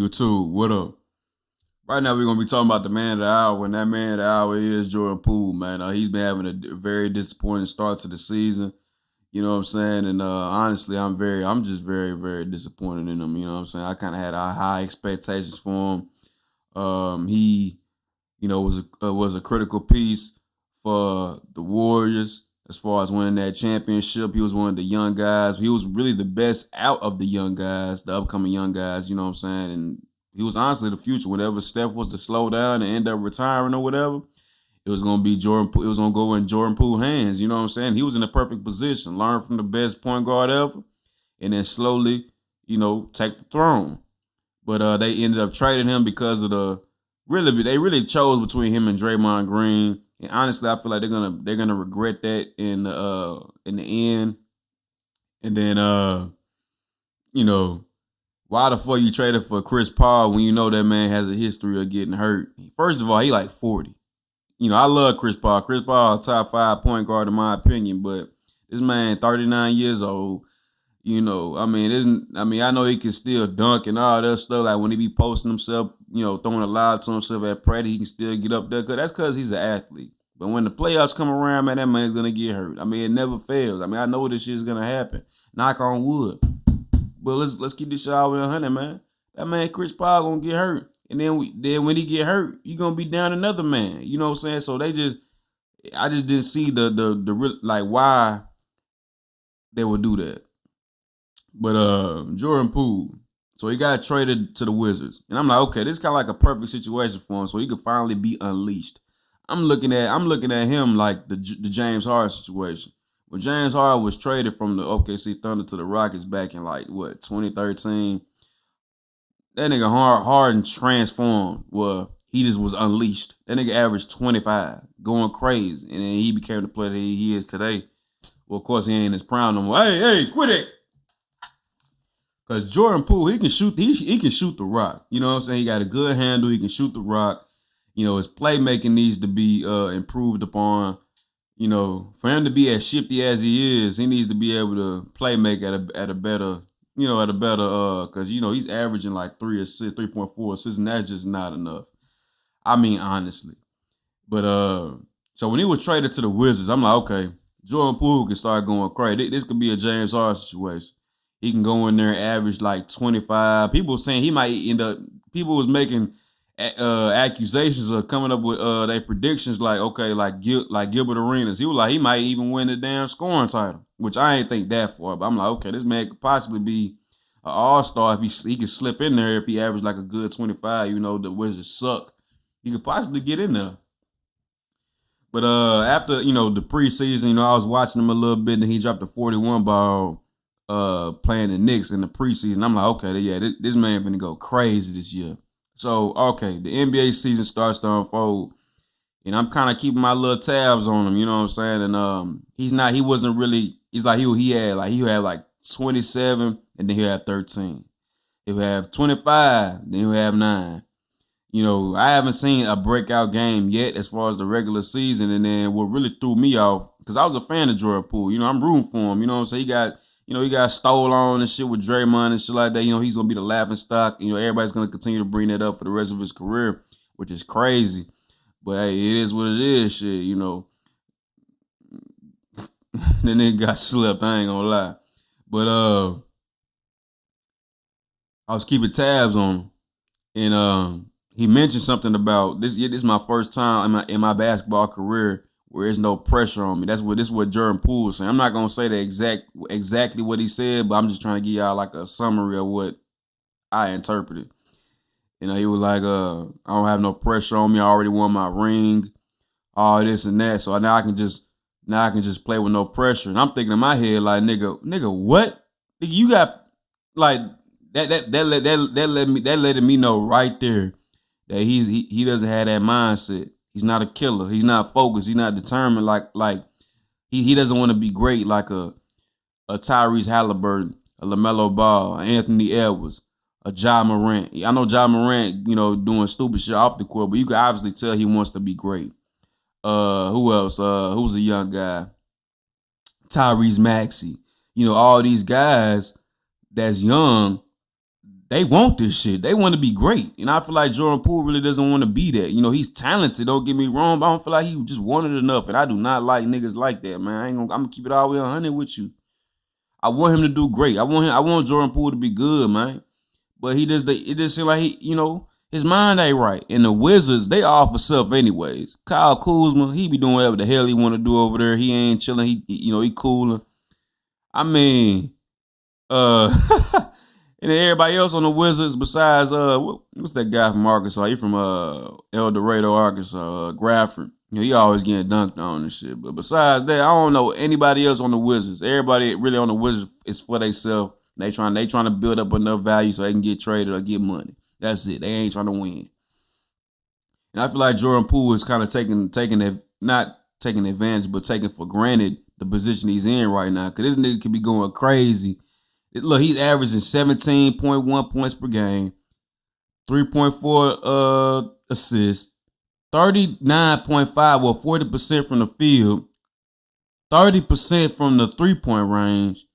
You too. What up? Right now, we're gonna be talking about the man of the hour, and that man of the hour is Jordan Poole. Man, he's been having a very disappointing start to the season. You know what I'm saying? And honestly, I'm just very, very disappointed in him. You know what I'm saying? I kind of had high expectations for him. He, was a critical piece for the Warriors as far as winning that championship. He was one of the young guys. He was really the best out of the young guys, the upcoming young guys. You know what I'm saying? And he was honestly the future. Whenever Steph was to slow down and end up retiring or whatever, it was gonna be Jordan. It was gonna go in Jordan Poole's hands. You know what I'm saying? He was in the perfect position, learn from the best point guard ever, and then slowly, take the throne. But they ended up trading him because of they really chose between him and Draymond Green. And honestly, I feel like they're gonna regret that in the end. And then you know, why the fuck you traded for Chris Paul when you know that man has a history of getting hurt? First of all, he like 40. I love Chris Paul. Chris Paul, top five point guard in my opinion, but this man, 39 years old. I know he can still dunk and all that stuff. Like when he be posting himself, throwing a lob to himself at practice, he can still get up there. That's because he's an athlete. But when the playoffs come around, man, that man's gonna get hurt. I mean, it never fails. I mean, I know this shit is gonna happen. Knock on wood. But let's keep this shit all the way 100, man. That man Chris Paul gonna get hurt, and then when he get hurt, you gonna be down another man. You know what I'm saying? So I just didn't see the real like why they would do that. But Jordan Poole, so he got traded to the Wizards, and I'm like, okay, this is kind of like a perfect situation for him, so he could finally be unleashed. I'm looking at him like the James Harden situation. When James Harden was traded from the OKC Thunder to the Rockets back in like what 2013, that nigga Harden transformed. Well, he just was unleashed. That nigga averaged 25, going crazy, and then he became the player that he is today. Well, of course, he ain't in his prime no more. Hey, quit it! Cause Jordan Poole, he can shoot. He can shoot the rock. You know what I'm saying? He got a good handle. He can shoot the rock. His playmaking needs to be improved upon. For him to be as shifty as he is, he needs to be able to play make at a better, because he's averaging like 3.4 assists, and that's just not enough. I mean, honestly. But so when he was traded to the Wizards, I'm like, okay, Jordan Poole can start going crazy. This could be a James Harden situation. He can go in there and average like 25. People were saying he might end up. People was making accusations of coming up with their predictions like, okay, like Gilbert Arenas. He was like he might even win the damn scoring title, which I ain't think that far. But I'm like, okay, this man could possibly be an all-star if he could slip in there if he averaged like a good 25. The Wizards suck. He could possibly get in there. But after the preseason, I was watching him a little bit, and he dropped a 41 ball playing the Knicks in the preseason. I'm like, okay, yeah, this man finna go crazy this year. So okay, the NBA season starts to unfold, and I'm kind of keeping my little tabs on him. You know what I'm saying? And he wasn't really. He's like he had like 27, and then he'll have 13. He'll have 25, then he'll have 9. I haven't seen a breakout game yet as far as the regular season. And then what really threw me off, because I was a fan of Jordan Poole. I'm rooting for him. You know what I'm saying? He got stole on and shit with Draymond and shit like that. He's going to be the laughing stock. Everybody's going to continue to bring that up for the rest of his career, which is crazy. But hey, it is what it is, shit, Then nigga got slept, I ain't going to lie. But I was keeping tabs on him. And he mentioned something about this. Yeah, this is my first time in my basketball career where there's no pressure on me. This is what Jordan Poole was saying. I'm not gonna say exactly what he said, but I'm just trying to give y'all like a summary of what I interpreted. He was like, I don't have no pressure on me. I already won my ring, all this and that. So now I can just play with no pressure. And I'm thinking in my head like, nigga, what? Nigga, you got like that letting me know right there that he doesn't have that mindset. He's not a killer. He's not focused. He's not determined. Like he doesn't want to be great like a Tyrese Halliburton, a LaMelo Ball, a Anthony Edwards, a Ja Morant. I know Ja Morant, doing stupid shit off the court, but you can obviously tell he wants to be great. Who else? Who's a young guy? Tyrese Maxey. All these guys that's young, they want this shit. They want to be great. And I feel like Jordan Poole really doesn't want to be that. You know, he's talented, don't get me wrong, but I don't feel like he just wanted enough. And I do not like niggas like that, man. I'm gonna keep it all the way 100 with you. I want him to do great. I want Jordan Poole to be good, man. But it just seems like his mind ain't right. And the Wizards, they all for self anyways. Kyle Kuzma, he be doing whatever the hell he want to do over there. He ain't chilling. He cooling. I mean, and then everybody else on the Wizards besides what's that guy from Arkansas? He from El Dorado, Arkansas, Grafford. He always getting dunked on and shit. But besides that, I don't know anybody else on the Wizards. Everybody really on the Wizards is for themselves. They trying to build up enough value so they can get traded or get money. That's it. They ain't trying to win. And I feel like Jordan Poole is kind of not taking advantage, but taking for granted the position he's in right now. Because this nigga could be going crazy. Look, he's averaging 17.1 points per game, 3.4 assists, 39.5, well, 40% from the field, 30% from the three-point range.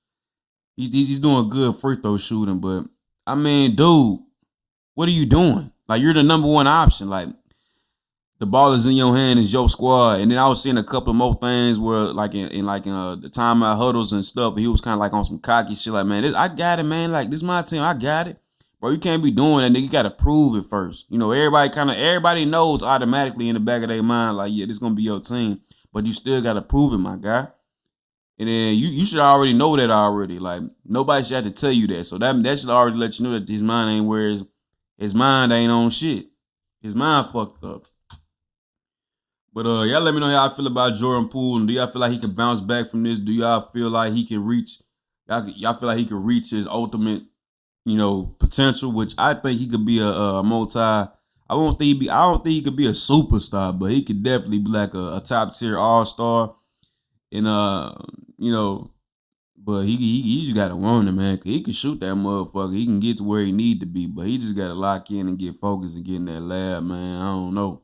He's doing good free throw shooting, but I mean, dude, what are you doing? Like, you're the number one option. Like, the ball is in your hand, it's your squad. And then I was seeing a couple of more things where, like in the timeout huddles and stuff, and he was kind of like on some cocky shit. Like, man, I got it, man. Like, this is my team, I got it, bro. You can't be doing that, nigga. You got to prove it first. Everybody knows automatically in the back of their mind, like, yeah, this is gonna be your team, but you still got to prove it, my guy. And then you should already know that already. Like, nobody should have to tell you that. So that should already let you know that his mind ain't where his mind ain't on shit. His mind fucked up. But y'all let me know how I feel about Jordan Poole, and do y'all feel like he can bounce back from this? Do y'all feel like he can reach? Y'all feel like he can reach his ultimate, potential? Which I think he could be a multi. I don't think he could be a superstar, but he could definitely be like a top tier all-star. And but he just gotta want it, man. Cause he can shoot that motherfucker. He can get to where he need to be, but he just gotta lock in and get focused and get in that lab, man. I don't know.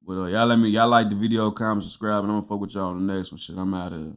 But y'all like the video, comment, subscribe, and I'm gonna fuck with y'all on the next one. Shit, I'm out of here.